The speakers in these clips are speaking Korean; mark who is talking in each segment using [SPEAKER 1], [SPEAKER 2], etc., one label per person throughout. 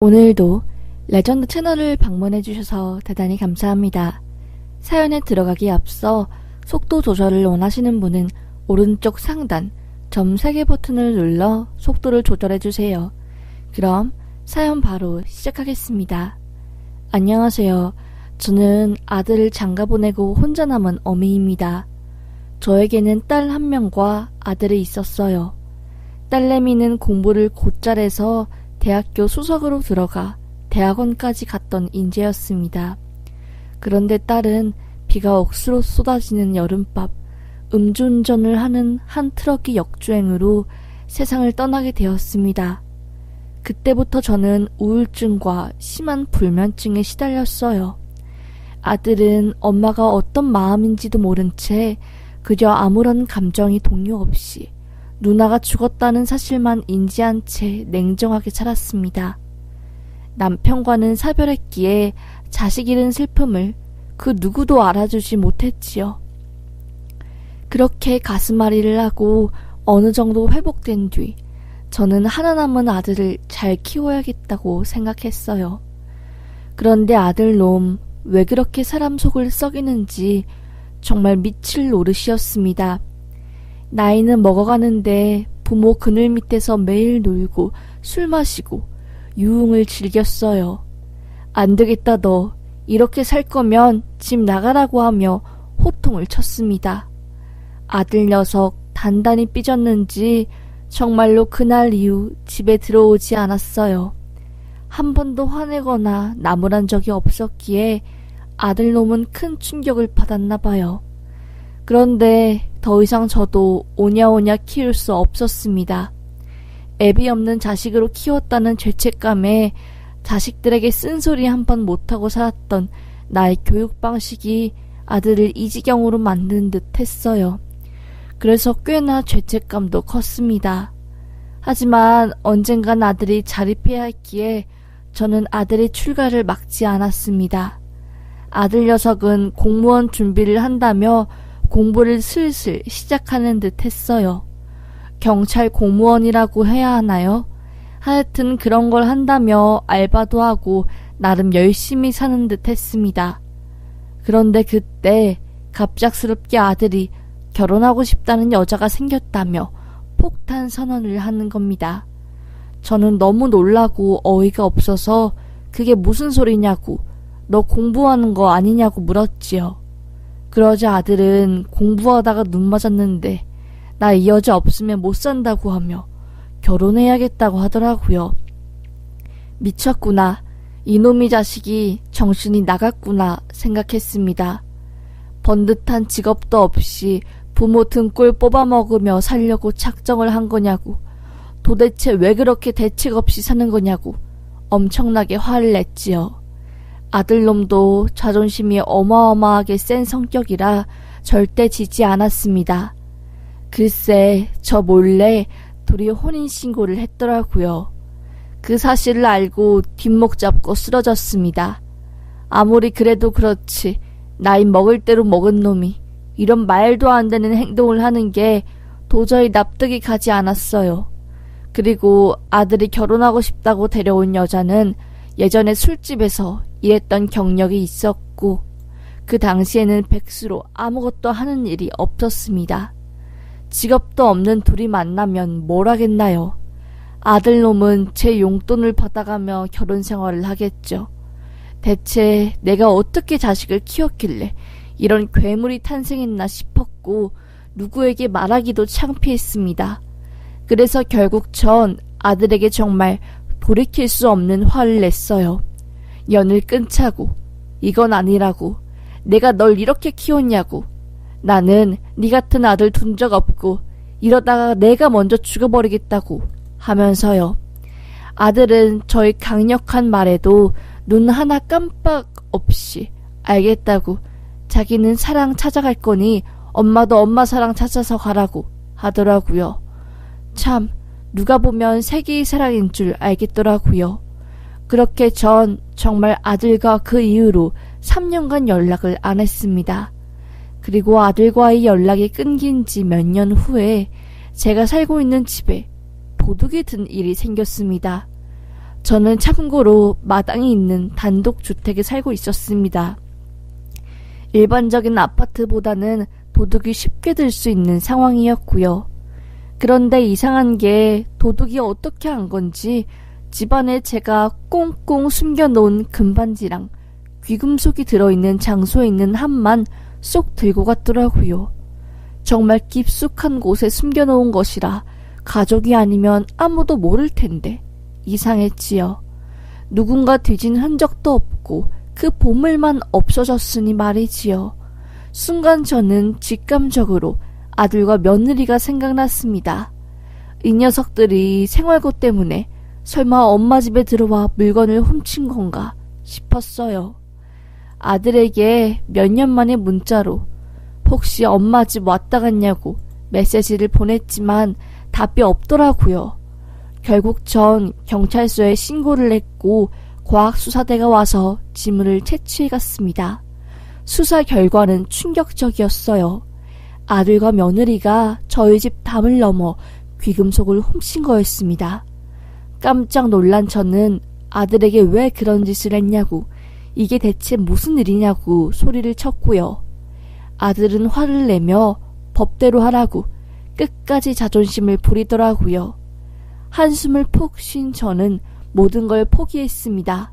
[SPEAKER 1] 오늘도 레전드 채널을 방문해주셔서 대단히 감사합니다. 사연에 들어가기에 앞서 속도 조절을 원하시는 분은 오른쪽 상단 점 3개 버튼을 눌러 속도를 조절해주세요. 그럼 사연 바로 시작하겠습니다. 안녕하세요. 저는 아들을 장가 보내고 혼자 남은 어미입니다. 저에게는 딸 1명과 아들이 있었어요. 딸내미는 공부를 곧잘 해서 대학교 수석으로 들어가 대학원까지 갔던 인재였습니다. 그런데 딸은 비가 억수로 쏟아지는 여름밤 음주운전을 하는 한 트럭의 역주행으로 세상을 떠나게 되었습니다. 그때부터 저는 우울증과 심한 불면증에 시달렸어요. 아들은 엄마가 어떤 마음인지도 모른 채 그저 아무런 감정이 동요 없이 누나가 죽었다는 사실만 인지한 채 냉정하게 살았습니다. 남편과는 사별했기에 자식 잃은 슬픔을 그 누구도 알아주지 못했지요. 그렇게 가슴앓이를 하고 어느 정도 회복된 뒤 저는 하나 남은 아들을 잘 키워야겠다고 생각했어요. 그런데 아들놈 왜 그렇게 사람 속을 썩이는지 정말 미칠 노릇이었습니다. 나이는 먹어가는데 부모 그늘 밑에서 매일 놀고 술 마시고 유흥을 즐겼어요. 안 되겠다 너 이렇게 살 거면 집 나가라고 하며 호통을 쳤습니다. 아들 녀석 단단히 삐졌는지 정말로 그날 이후 집에 들어오지 않았어요. 한 번도 화내거나 나무란 적이 없었기에 아들놈은 큰 충격을 받았나 봐요. 그런데 더 이상 저도 오냐오냐 키울 수 없었습니다. 애비 없는 자식으로 키웠다는 죄책감에 자식들에게 쓴소리 한 번 못하고 살았던 나의 교육 방식이 아들을 이 지경으로 만든 듯 했어요. 그래서 꽤나 죄책감도 컸습니다. 하지만 언젠간 아들이 자립해야 했기에 저는 아들의 출가를 막지 않았습니다. 아들 녀석은 공무원 준비를 한다며 공부를 슬슬 시작하는 듯 했어요. 경찰 공무원이라고 해야 하나요? 하여튼 그런 걸 한다며 알바도 하고 나름 열심히 사는 듯 했습니다. 그런데 그때 갑작스럽게 아들이 결혼하고 싶다는 여자가 생겼다며 폭탄 선언을 하는 겁니다. 저는 너무 놀라고 어이가 없어서 그게 무슨 소리냐고 너 공부하는 거 아니냐고 물었지요. 그러자 아들은 공부하다가 눈 맞았는데 나 이 여자 없으면 못 산다고 하며 결혼해야겠다고 하더라고요. 미쳤구나. 이놈의 자식이 정신이 나갔구나 생각했습니다. 번듯한 직업도 없이 부모 등골 뽑아먹으며 살려고 작정을 한 거냐고, 도대체 왜 그렇게 대책 없이 사는 거냐고 엄청나게 화를 냈지요. 아들놈도 자존심이 어마어마하게 센 성격이라 절대 지지 않았습니다. 글쎄 저 몰래 둘이 혼인신고를 했더라고요. 그 사실을 알고 뒷목 잡고 쓰러졌습니다. 아무리 그래도 그렇지 나이 먹을 대로 먹은 놈이 이런 말도 안 되는 행동을 하는 게 도저히 납득이 가지 않았어요. 그리고 아들이 결혼하고 싶다고 데려온 여자는 예전에 술집에서 일했던 경력이 있었고 그 당시에는 백수로 아무것도 하는 일이 없었습니다. 직업도 없는 둘이 만나면 뭘 하겠나요? 아들놈은 제 용돈을 받아가며 결혼 생활을 하겠죠. 대체 내가 어떻게 자식을 키웠길래 이런 괴물이 탄생했나 싶었고 누구에게 말하기도 창피했습니다. 그래서 결국 전 아들에게 정말 돌이킬 수 없는 화를 냈어요. 연을 끊자고, 이건 아니라고, 내가 널 이렇게 키웠냐고, 나는 네 같은 아들 둔 적 없고 이러다가 내가 먼저 죽어버리겠다고 하면서요. 아들은 저의 강력한 말에도 눈 하나 깜빡 없이 알겠다고, 자기는 사랑 찾아갈 거니 엄마도 엄마 사랑 찾아서 가라고 하더라고요. 참 누가 보면 세계의 사랑인 줄 알겠더라고요. 그렇게 전 정말 아들과 그 이후로 3년간 연락을 안 했습니다. 그리고 아들과의 연락이 끊긴 지 몇 년 후에 제가 살고 있는 집에 도둑이 든 일이 생겼습니다. 저는 참고로 마당이 있는 단독주택에 살고 있었습니다. 일반적인 아파트보다는 도둑이 쉽게 들 수 있는 상황이었고요. 그런데 이상한 게 도둑이 어떻게 한 건지 집안에 제가 꽁꽁 숨겨놓은 금반지랑 귀금속이 들어있는 장소에 있는 한만 쏙 들고 갔더라고요. 정말 깊숙한 곳에 숨겨놓은 것이라 가족이 아니면 아무도 모를 텐데 이상했지요. 누군가 뒤진 흔적도 없고 그 보물만 없어졌으니 말이지요. 순간 저는 직감적으로 아들과 며느리가 생각났습니다. 이 녀석들이 생활고 때문에 설마 엄마 집에 들어와 물건을 훔친 건가 싶었어요. 아들에게 몇 년 만에 문자로 혹시 엄마 집 왔다 갔냐고 메시지를 보냈지만 답이 없더라고요. 결국 전 경찰서에 신고를 했고 과학수사대가 와서 지문을 채취해 갔습니다. 수사 결과는 충격적이었어요. 아들과 며느리가 저희 집 담을 넘어 귀금속을 훔친 거였습니다. 깜짝 놀란 저는 아들에게 왜 그런 짓을 했냐고, 이게 대체 무슨 일이냐고 소리를 쳤고요. 아들은 화를 내며 법대로 하라고 끝까지 자존심을 부리더라고요. 한숨을 푹 쉰 저는 모든 걸 포기했습니다.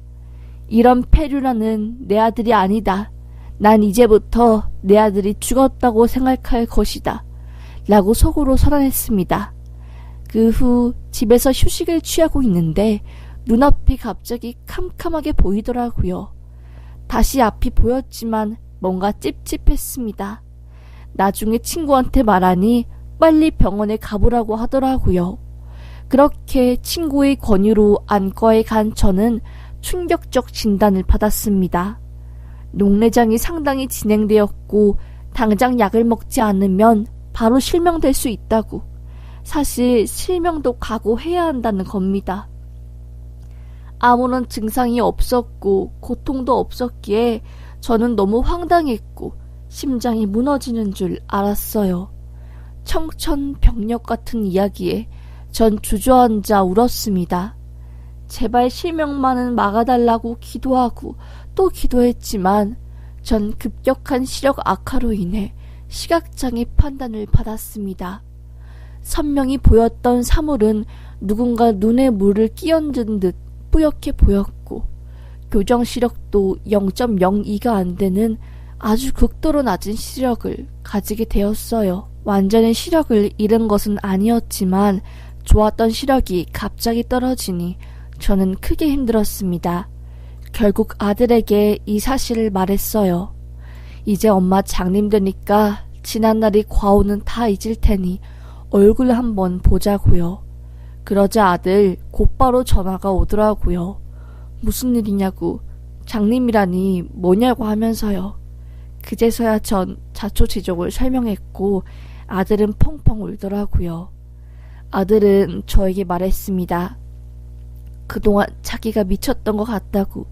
[SPEAKER 1] 이런 패류라는 내 아들이 아니다. 난 이제부터 내 아들이 죽었다고 생각할 것이다. 라고 속으로 선언했습니다. 그 후 집에서 휴식을 취하고 있는데 눈앞이 갑자기 캄캄하게 보이더라고요. 다시 앞이 보였지만 뭔가 찝찝했습니다. 나중에 친구한테 말하니 빨리 병원에 가보라고 하더라고요. 그렇게 친구의 권유로 안과에 간 저는 충격적 진단을 받았습니다. 녹내장이 상당히 진행되었고 당장 약을 먹지 않으면 바로 실명될 수 있다고. 사실 실명도 각오해야 한다는 겁니다. 아무런 증상이 없었고 고통도 없었기에 저는 너무 황당했고 심장이 무너지는 줄 알았어요. 청천벽력 같은 이야기에 전 주저앉아 울었습니다. 제발 실명만은 막아달라고 기도하고 또 기도했지만 전 급격한 시력 악화로 인해 시각장애 판단을 받았습니다. 선명히 보였던 사물은 누군가 눈에 물을 끼얹은 듯 뿌옇게 보였고 교정 시력도 0.02가 안 되는 아주 극도로 낮은 시력을 가지게 되었어요. 완전히 시력을 잃은 것은 아니었지만 좋았던 시력이 갑자기 떨어지니 저는 크게 힘들었습니다. 결국 아들에게 이 사실을 말했어요. 이제 엄마 장님 되니까 지난날이 과오는 다 잊을 테니 얼굴 한번 보자고요. 그러자 아들 곧바로 전화가 오더라고요. 무슨 일이냐고, 장님이라니 뭐냐고 하면서요. 그제서야 전 자초지종을 설명했고 아들은 펑펑 울더라고요. 아들은 저에게 말했습니다. 그동안 자기가 미쳤던 것 같다고.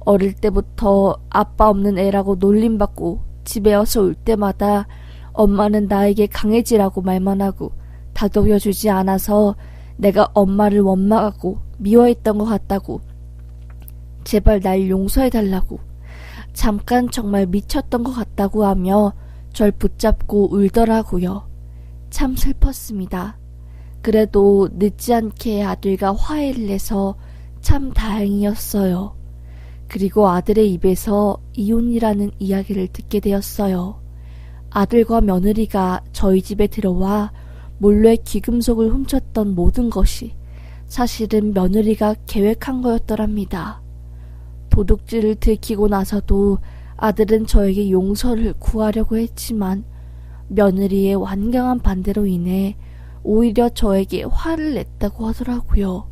[SPEAKER 1] 어릴 때부터 아빠 없는 애라고 놀림받고 집에 와서 올 때마다 엄마는 나에게 강해지라고 말만 하고 다독여주지 않아서 내가 엄마를 원망하고 미워했던 것 같다고. 제발 날 용서해달라고. 잠깐 정말 미쳤던 것 같다고 하며 절 붙잡고 울더라고요. 참 슬펐습니다. 그래도 늦지 않게 아들과 화해를 해서 참 다행이었어요. 그리고 아들의 입에서 이혼이라는 이야기를 듣게 되었어요. 아들과 며느리가 저희 집에 들어와 몰래 귀금속을 훔쳤던 모든 것이 사실은 며느리가 계획한 거였더랍니다. 도둑질을 들키고 나서도 아들은 저에게 용서를 구하려고 했지만 며느리의 완강한 반대로 인해 오히려 저에게 화를 냈다고 하더라고요.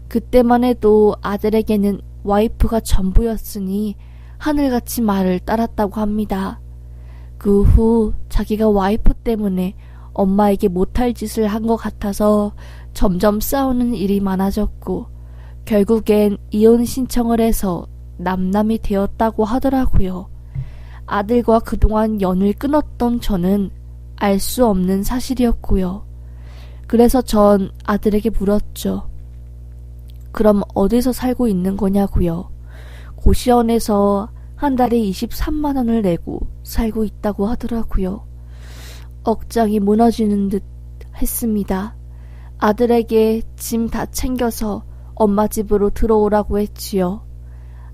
[SPEAKER 1] 그때만 해도 아들에게는 와이프가 전부였으니 하늘같이 말을 따랐다고 합니다. 그 후 자기가 와이프 때문에 엄마에게 못할 짓을 한 것 같아서 점점 싸우는 일이 많아졌고 결국엔 이혼 신청을 해서 남남이 되었다고 하더라고요. 아들과 그동안 연을 끊었던 저는 알 수 없는 사실이었고요. 그래서 전 아들에게 물었죠. 그럼 어디서 살고 있는 거냐고요. 고시원에서 한 달에 23만 원을 내고 살고 있다고 하더라고요. 억장이 무너지는 듯 했습니다. 아들에게 짐 다 챙겨서 엄마 집으로 들어오라고 했지요.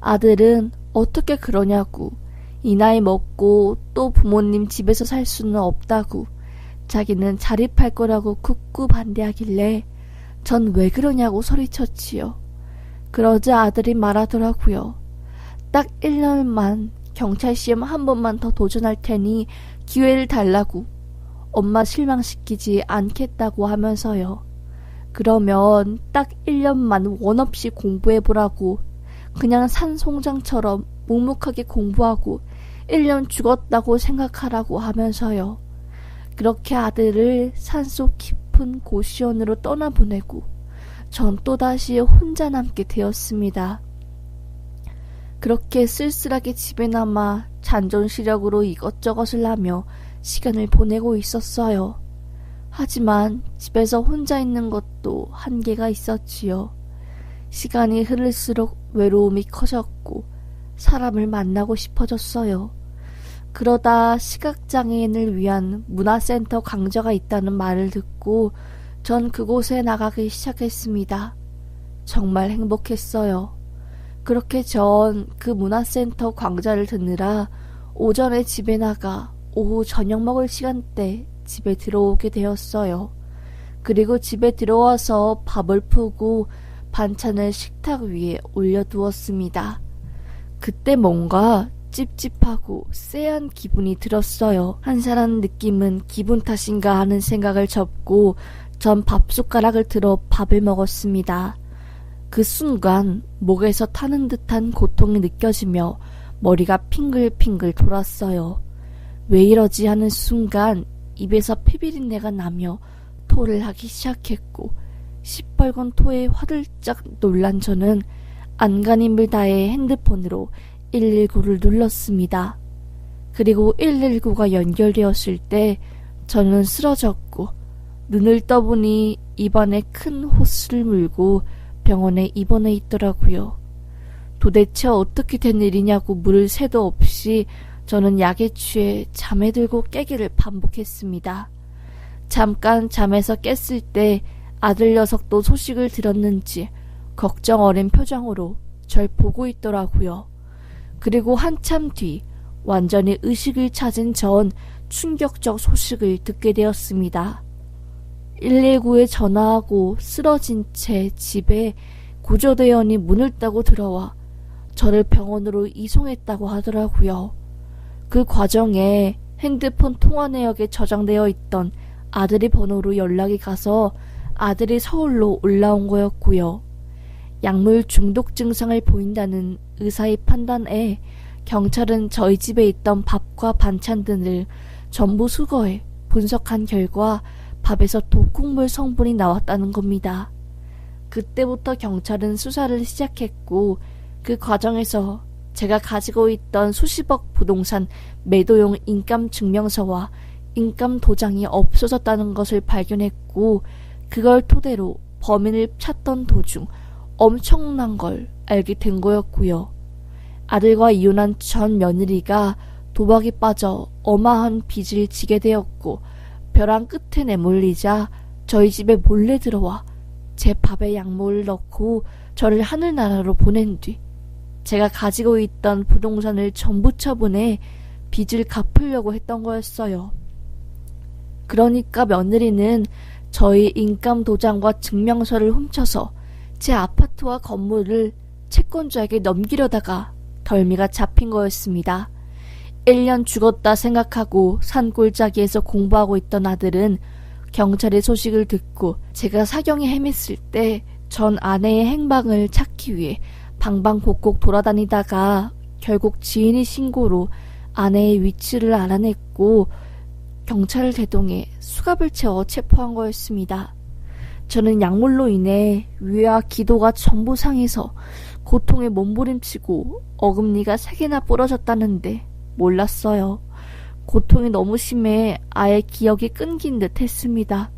[SPEAKER 1] 아들은 어떻게 그러냐고, 이 나이 먹고 또 부모님 집에서 살 수는 없다고, 자기는 자립할 거라고 굳고 반대하길래 전 왜 그러냐고 소리쳤지요. 그러자 아들이 말하더라고요. 딱 1년만 경찰 시험 한 번만 더 도전할 테니 기회를 달라고, 엄마 실망시키지 않겠다고 하면서요. 그러면 딱 1년만 원 없이 공부해보라고, 그냥 산송장처럼 묵묵하게 공부하고 1년 죽었다고 생각하라고 하면서요. 그렇게 아들을 산속 깊은 고시원으로 떠나보내고 전 또다시 혼자 남게 되었습니다. 그렇게 쓸쓸하게 집에 남아 잔존시력으로 이것저것을 하며 시간을 보내고 있었어요. 하지만 집에서 혼자 있는 것도 한계가 있었지요. 시간이 흐를수록 외로움이 커졌고 사람을 만나고 싶어졌어요. 그러다 시각장애인을 위한 문화센터 강좌가 있다는 말을 듣고 전 그곳에 나가기 시작했습니다. 정말 행복했어요. 그렇게 전 그 문화센터 강좌를 듣느라 오전에 집에 나가 오후 저녁 먹을 시간대 집에 들어오게 되었어요. 그리고 집에 들어와서 밥을 푸고 반찬을 식탁 위에 올려두었습니다. 그때 뭔가 찝찝하고 쎄한 기분이 들었어요. 한산한 느낌은 기분 탓인가 하는 생각을 접고 전 밥숟가락을 들어 밥을 먹었습니다. 그 순간 목에서 타는 듯한 고통이 느껴지며 머리가 핑글핑글 돌았어요. 왜 이러지 하는 순간 입에서 피비린내가 나며 토를 하기 시작했고 시뻘건 토에 화들짝 놀란 저는 안간힘을 다해 핸드폰으로 119를 눌렀습니다. 그리고 119가 연결되었을 때 저는 쓰러졌고 눈을 떠보니 입안에 큰 호스를 물고 병원에 입원해 있더라고요. 도대체 어떻게 된 일이냐고 물을 새도 없이 저는 약에 취해 잠에 들고 깨기를 반복했습니다. 잠깐 잠에서 깼을 때 아들 녀석도 소식을 들었는지 걱정 어린 표정으로 절 보고 있더라고요. 그리고 한참 뒤 완전히 의식을 찾은 전 충격적 소식을 듣게 되었습니다. 119에 전화하고 쓰러진 채 집에 구조대원이 문을 따고 들어와 저를 병원으로 이송했다고 하더라고요. 그 과정에 핸드폰 통화 내역에 저장되어 있던 아들의 번호로 연락이 가서 아들이 서울로 올라온 거였고요. 약물 중독 증상을 보인다는 의사의 판단에 경찰은 저희 집에 있던 밥과 반찬 등을 전부 수거해 분석한 결과 밥에서 독극물 성분이 나왔다는 겁니다. 그때부터 경찰은 수사를 시작했고 그 과정에서 제가 가지고 있던 수십억 부동산 매도용 인감 증명서와 인감 도장이 없어졌다는 것을 발견했고 그걸 토대로 범인을 찾던 도중 엄청난 걸 알게 된 거였고요. 아들과 이혼한 전 며느리가 도박에 빠져 어마한 빚을 지게 되었고 벼랑 끝에 내몰리자 저희 집에 몰래 들어와 제 밥에 약물을 넣고 저를 하늘나라로 보낸 뒤 제가 가지고 있던 부동산을 전부 처분해 빚을 갚으려고 했던 거였어요. 그러니까 며느리는 저희 인감 도장과 증명서를 훔쳐서 제 아파트와 건물을 채권자에게 넘기려다가 덜미가 잡힌 거였습니다. 1년 죽었다 생각하고 산골짜기에서 공부하고 있던 아들은 경찰의 소식을 듣고 제가 사경에 헤맸을 때 전 아내의 행방을 찾기 위해 방방곡곡 돌아다니다가 결국 지인의 신고로 아내의 위치를 알아냈고 경찰을 대동해 수갑을 채워 체포한 거였습니다. 저는 약물로 인해 위와 기도가 전부 상해서 고통에 몸부림치고 어금니가 3개나 부러졌다는데 몰랐어요. 고통이 너무 심해 아예 기억이 끊긴 듯 했습니다.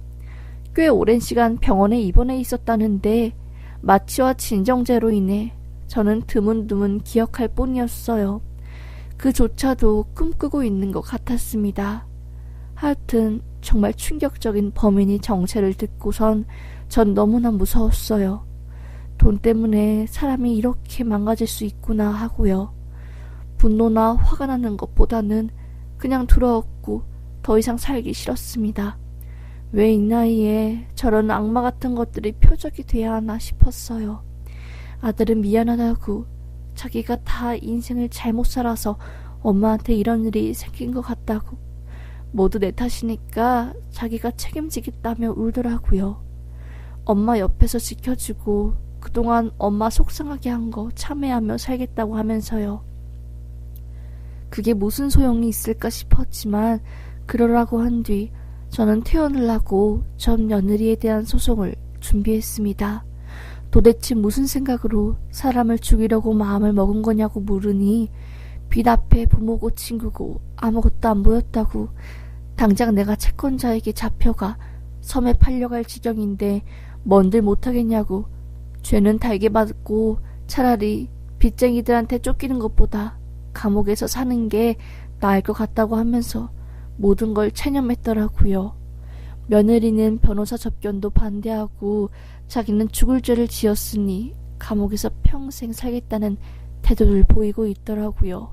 [SPEAKER 1] 꽤 오랜 시간 병원에 입원해 있었다는데 마취와 진정제로 인해 저는 드문드문 기억할 뿐이었어요. 그조차도 꿈꾸고 있는 것 같았습니다. 하여튼 정말 충격적인 범인이 정체를 듣고선 전 너무나 무서웠어요. 돈 때문에 사람이 이렇게 망가질 수 있구나 하고요. 분노나 화가 나는 것보다는 그냥 두려웠고 더 이상 살기 싫었습니다. 왜 이 나이에 저런 악마 같은 것들이 표적이 돼야 하나 싶었어요. 아들은 미안하다고, 자기가 다 인생을 잘못 살아서 엄마한테 이런 일이 생긴 것 같다고, 모두 내 탓이니까 자기가 책임지겠다며 울더라고요. 엄마 옆에서 지켜주고 그동안 엄마 속상하게 한 거 참회하며 살겠다고 하면서요. 그게 무슨 소용이 있을까 싶었지만 그러라고 한 뒤 저는 퇴원을 하고 전 며느리에 대한 소송을 준비했습니다. 도대체 무슨 생각으로 사람을 죽이려고 마음을 먹은 거냐고 물으니 빛 앞에 부모고 친구고 아무것도 안 보였다고, 당장 내가 채권자에게 잡혀가 섬에 팔려갈 지경인데 뭔들 못하겠냐고, 죄는 달게 받고 차라리 빚쟁이들한테 쫓기는 것보다 감옥에서 사는 게 나을 것 같다고 하면서 모든 걸 체념했더라고요. 며느리는 변호사 접견도 반대하고 자기는 죽을 죄를 지었으니 감옥에서 평생 살겠다는 태도를 보이고 있더라고요.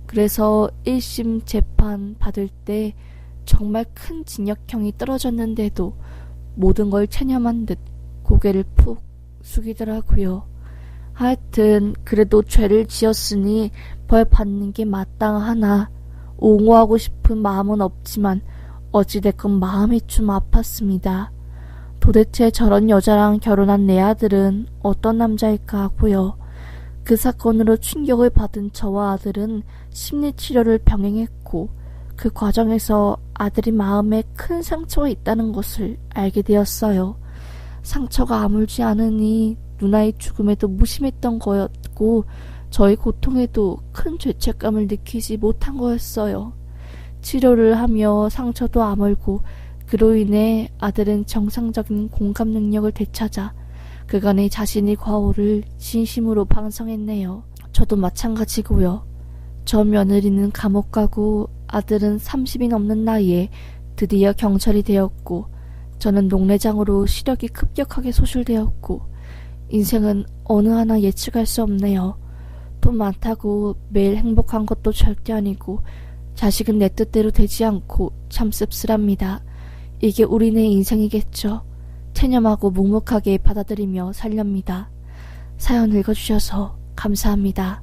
[SPEAKER 1] 그래서 1심 재판 받을 때 정말 큰 징역형이 떨어졌는데도 모든 걸 체념한 듯 고개를 푹 숙이더라고요. 하여튼 그래도 죄를 지었으니 벌 받는 게 마땅하나 옹호하고 싶은 마음은 없지만 어찌됐건 마음이 좀 아팠습니다. 도대체 저런 여자랑 결혼한 내 아들은 어떤 남자일까 하고요. 그 사건으로 충격을 받은 저와 아들은 심리치료를 병행했고 그 과정에서 아들이 마음에 큰 상처가 있다는 것을 알게 되었어요. 상처가 아물지 않으니 누나의 죽음에도 무심했던 거였고 저의 고통에도 큰 죄책감을 느끼지 못한 거였어요. 치료를 하며 상처도 아물고 그로 인해 아들은 정상적인 공감 능력을 되찾아 그간의 자신의 과오를 진심으로 반성했네요. 저도 마찬가지고요. 저 며느리는 감옥 가고 아들은 30이 넘는 나이에 드디어 경찰이 되었고 저는 농내장으로 시력이 급격하게 소실되었고 인생은 어느 하나 예측할 수 없네요. 돈 많다고 매일 행복한 것도 절대 아니고 자식은 내 뜻대로 되지 않고 참 씁쓸합니다. 이게 우리네 인생이겠죠. 체념하고 묵묵하게 받아들이며 살렵니다. 사연 읽어주셔서 감사합니다.